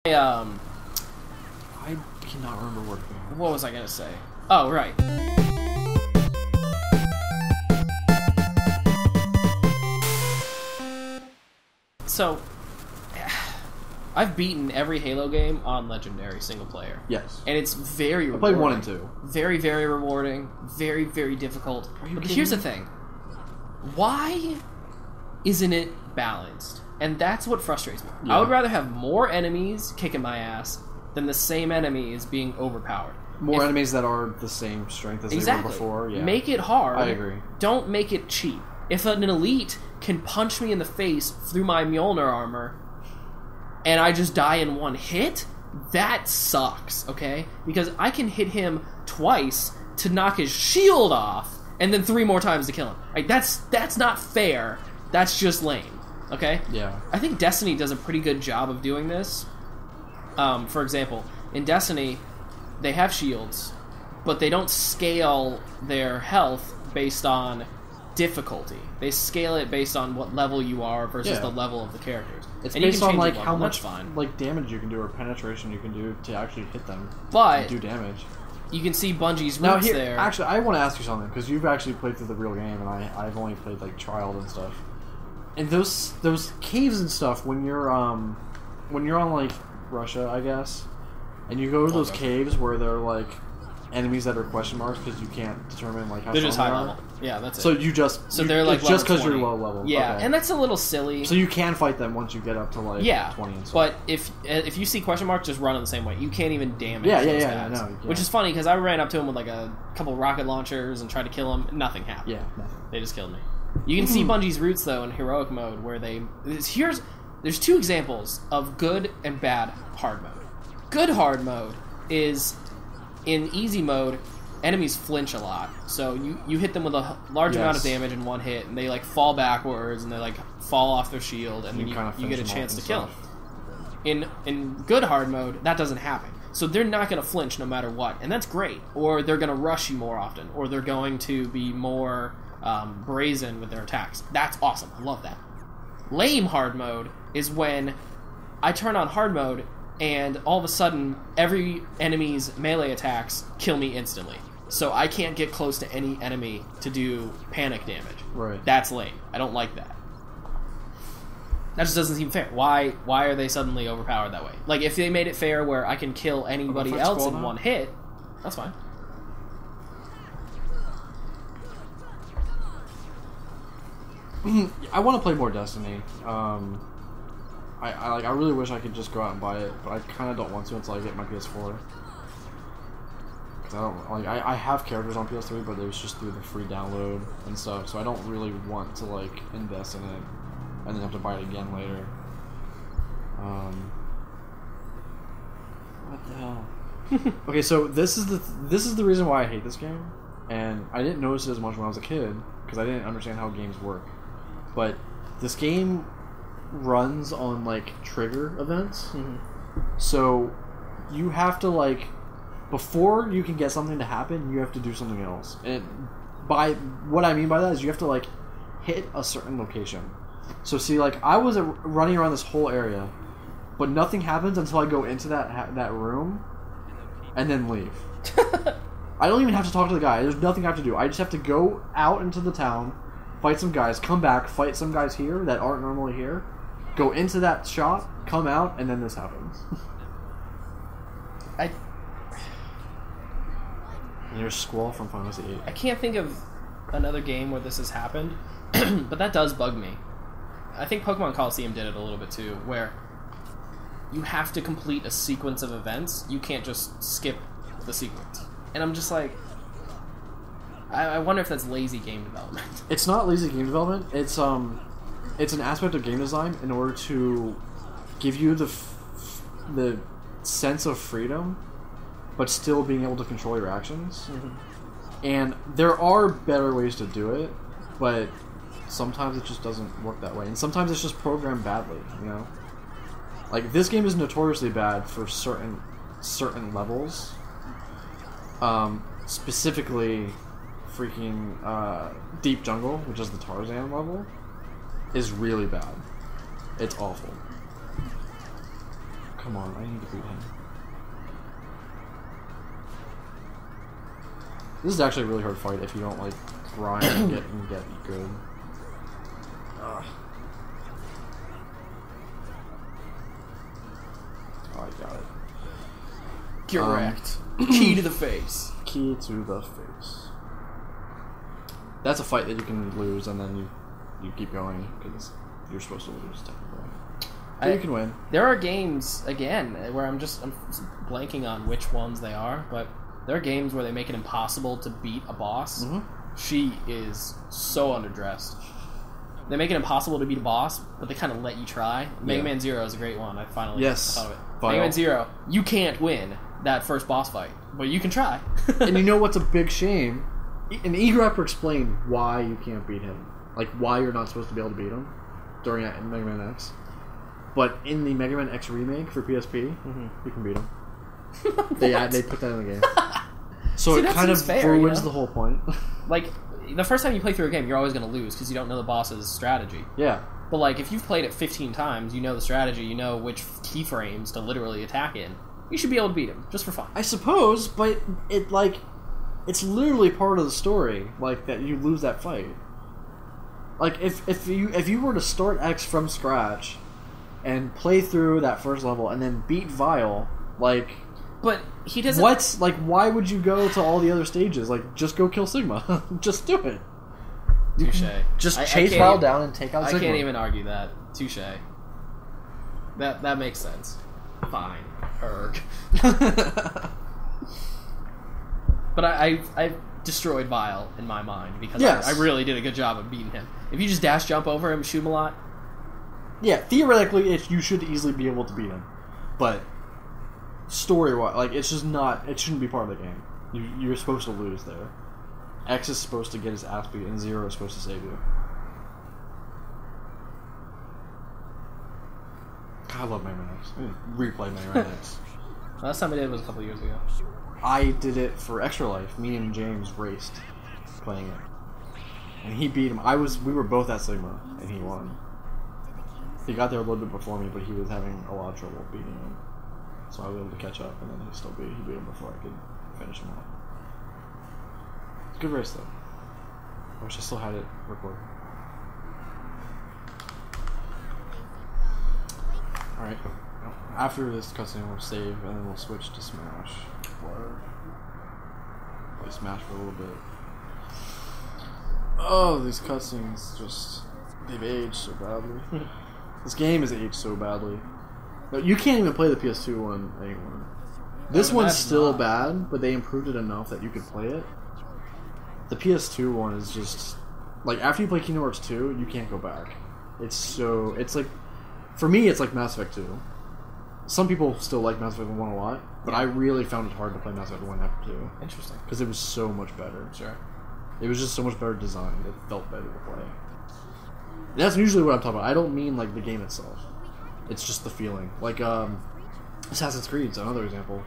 I cannot remember what was I gonna say? Oh, right. So, I've beaten every Halo game on Legendary single player. Yes. And it's very rewarding. I played 1 and 2. Very, very rewarding. Very, very difficult. But here's the thing. Why isn't it balanced? And that's what frustrates me. Yeah. I would rather have more enemies kicking my ass than the same enemies being overpowered. More enemies that are the same strength as they were before. Yeah. Make it hard. I agree. Don't make it cheap. If an elite can punch me in the face through my Mjolnir armor and I just die in one hit, that sucks, okay? Because I can hit him twice to knock his shield off and then 3 more times to kill him. Like, that's not fair. That's just lame, okay? Yeah. I think Destiny does a pretty good job of doing this. For example, in Destiny, they have shields, but they don't scale their health based on difficulty. They scale it based on what level you are versus the level of the characters. It's based on like how much like damage you can do or penetration you can do to actually hit them. But do damage. You can see Bungie's roots there. Actually, I want to ask you something because you've actually played through the real game, and I've only played like trials and stuff. And those caves and stuff when you're on like Russia, I guess, and you go to those caves where they're like enemies that are question marks because you can't determine like how they're just high level. Yeah, that's it. So they're like just because you're low level. Yeah, okay. And that's a little silly. So you can fight them once you get up to like 20 and stuff. But if you see question marks, just run them the same way. You can't even damage. Yeah. No, which is funny because I ran up to him with like a couple rocket launchers and tried to kill him. Nothing happened. Yeah, nothing. They just killed me. You can see Bungie's roots though in heroic mode where there's 2 examples of good and bad hard mode. Good hard mode is in easy mode. Enemies flinch a lot, so you hit them with a large amount of damage in one hit, and they like fall backwards, and they like fall off their shield, and then you get a chance to kill them. In good hard mode, that doesn't happen, so they're not going to flinch no matter what, and that's great. Or they're going to rush you more often, or they're going to be more brazen with their attacks. That's awesome. I love that. Lame hard mode is when I turn on hard mode, and all of a sudden, every enemy's melee attacks kill me instantly. So I can't get close to any enemy to do panic damage. Right. That's lame. I don't like that. That just doesn't seem fair. Why are they suddenly overpowered that way? Like, if they made it fair where I can kill anybody else in one hit, that's fine. I want to play more Destiny. I really wish I could just go out and buy it, but I kind of don't want to until I get my PS4. Because I have characters on PS3, but it was just through the free download and stuff, so I don't really want to like invest in it and then have to buy it again later. What the hell? Okay, so this is the reason why I hate this game, and I didn't notice it as much when I was a kid because I didn't understand how games work. But this game runs on like trigger events, so you have to like before you can get something to happen, you have to do something else. And by what I mean by that is you have to like hit a certain location. So see, like I was running around this whole area, but nothing happens until I go into that room and then leave. I don't even have to talk to the guy. There's nothing I have to do. I just have to go out into the town, fight some guys, come back, fight some guys here that aren't normally here, go into that shop, come out, and then this happens. And you're Squall from Final Fantasy VIII. I can't think of another game where this has happened, but that does bug me. I think Pokemon Coliseum did it a little bit too, where you have to complete a sequence of events. You can't just skip the sequence. And I'm just like, I wonder if that's lazy game development. It's not lazy game development. It's an aspect of game design in order to give you the sense of freedom, but still being able to control your actions. And there are better ways to do it, but sometimes it just doesn't work that way. And sometimes it's just programmed badly, you know? Like, this game is notoriously bad for certain levels. Specifically, freaking Deep Jungle, which is the Tarzan level, is really bad. It's awful. Come on, I need to beat him. This is actually a really hard fight if you don't like grind and get good. Ugh. Oh, I got it. Correct. Key to the face. Key to the face. That's a fight that you can lose and then you keep going because you're supposed to lose technically. So you can win. There are games again where I'm blanking on which ones they are, but there are games where they make it impossible to beat a boss. Mm-hmm. She is so underdressed. They make it impossible to beat a boss, but they kind of let you try. Mega Man Zero is a great one. I finally thought of it. Mega Man Zero, you can't win that first boss fight, but you can try. And you know what's a big shame? And eGrapper explained why you can't beat him. Like, why you're not supposed to be able to beat him during Mega Man X. But in the Mega Man X remake for PSP, you can beat him. They put that in the game. So see, it kind of ruins the whole point. Like, the first time you play through a game, you're always going to lose because you don't know the boss's strategy. Yeah. But, like, if you've played it 15 times, you know the strategy, you know which keyframes to literally attack in. You should be able to beat him, just for fun. I suppose, but it's literally part of the story, like, that you lose that fight. Like, if you were to start X from scratch and play through that first level and then beat Vile, like... But he doesn't... What's... Like, why would you go to all the other stages? Like, just go kill Sigma. Just do it. Touche. Just chase Vile down and take out Sigma. I can't even argue that. Touche. That makes sense. Fine. Berg. But I've destroyed Vile in my mind because I really did a good job of beating him. If you just dash jump over him, shoot him a lot... Yeah, theoretically, you should easily be able to beat him. But... story-wise, like, it's just not... It shouldn't be part of the game. You're supposed to lose there. X is supposed to get his ass beat, and Zero is supposed to save you. God, I love Mega Man X. I'm gonna replay Mega Man X. Last time I did it was a couple years ago. I did it for Extra Life. Me and James raced playing it. And he beat him. We were both at Sigma, and he won. He got there a little bit before me, but he was having a lot of trouble beating him. So I was able to catch up, and then he beat him before I could finish him off. It's a good race, though. I wish I still had it recorded. Alright. After this cutscene, we'll save, and then we'll switch to Smash. Or play Smash for a little bit. Oh, these cutscenes just... they've aged so badly. This game has aged so badly. No, you can't even play the PS2 one anymore. This one's still bad, but they improved it enough that you could play it. The PS2 one is just... like, after you play Kingdom Hearts 2, you can't go back. It's like... for me, it's like Mass Effect 2. Some people still like Mass Effect 1 a lot, but I really found it hard to play Mass Effect 1 after 2. Interesting. Because it was so much better. Sure. It was just so much better designed. It felt better to play. And that's usually what I'm talking about. I don't mean, like, the game itself. It's just the feeling. Like, Assassin's Creed's another example.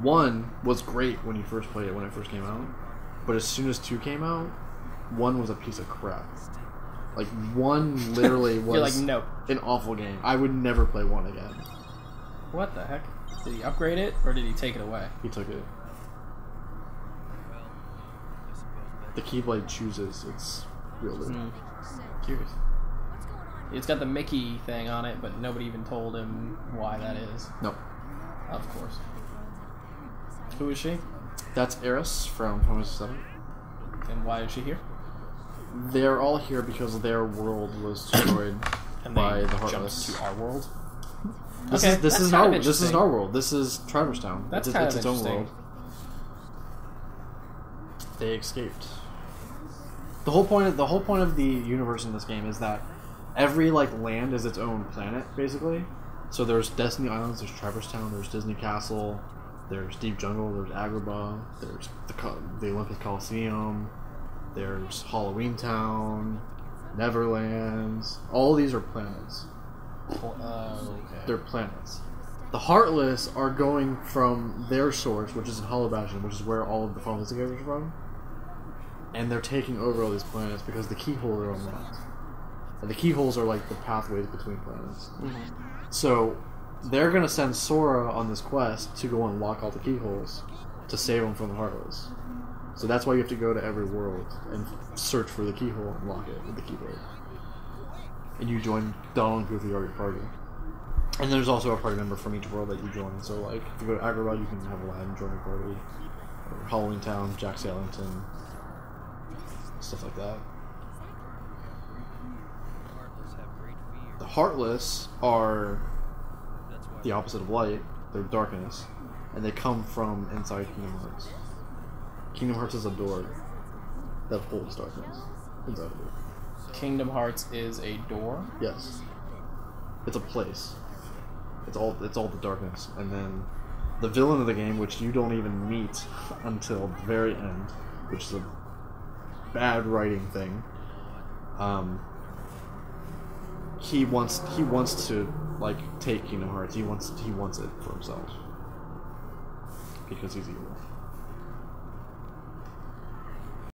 1 was great when you first played it, when it first came out. But as soon as 2 came out, 1 was a piece of crap. Like, 1 literally was You're like, nope. An awful game. I would never play 1 again. What the heck? Did he upgrade it, or did he take it away? He took it. The Keyblade chooses its wielder. Curious. It's got the Mickey thing on it, but nobody even told him why that is. Nope. Of course. Who is she? That's Eris from Final Fantasy 7. And why is she here? They're all here because their world was destroyed by the Heartless. Jumped to our world. This is our world. This is Traverse Town. That's it's its own world. They escaped. The whole point of the universe in this game is that every land is its own planet, basically. So there's Destiny Islands, there's Traverse Town, there's Disney Castle, there's Deep Jungle, there's Agrabah, there's the Olympus Coliseum, there's Halloween Town, Neverlands. All these are planets. Okay. They're planets. The Heartless are going from their source, which is in Hollow Bastion, which is where all of the Final Fantasy characters are from, and they're taking over all these planets because the keyholes are unlocked. And the keyholes are like the pathways between planets. So they're gonna send Sora on this quest to go unlock all the keyholes to save him from the Heartless. So that's why you have to go to every world and search for the keyhole and lock it with the keyboard. And you join Donald and Goofy or your party. And there's also a party member from each world that you join. So, like, if you go to Agrabah, you can have Aladdin join your party. Or Halloween Town, Jack Skellington, stuff like that. The Heartless are the opposite of light. They're darkness. And they come from inside Kingdom Hearts. Kingdom Hearts is a door that holds darkness inside of it. Kingdom Hearts is a door? Yes. It's a place. It's all the darkness. And then the villain of the game, which you don't even meet until the very end, which is a bad writing thing. He wants to like take Kingdom Hearts. He wants it for himself because he's evil.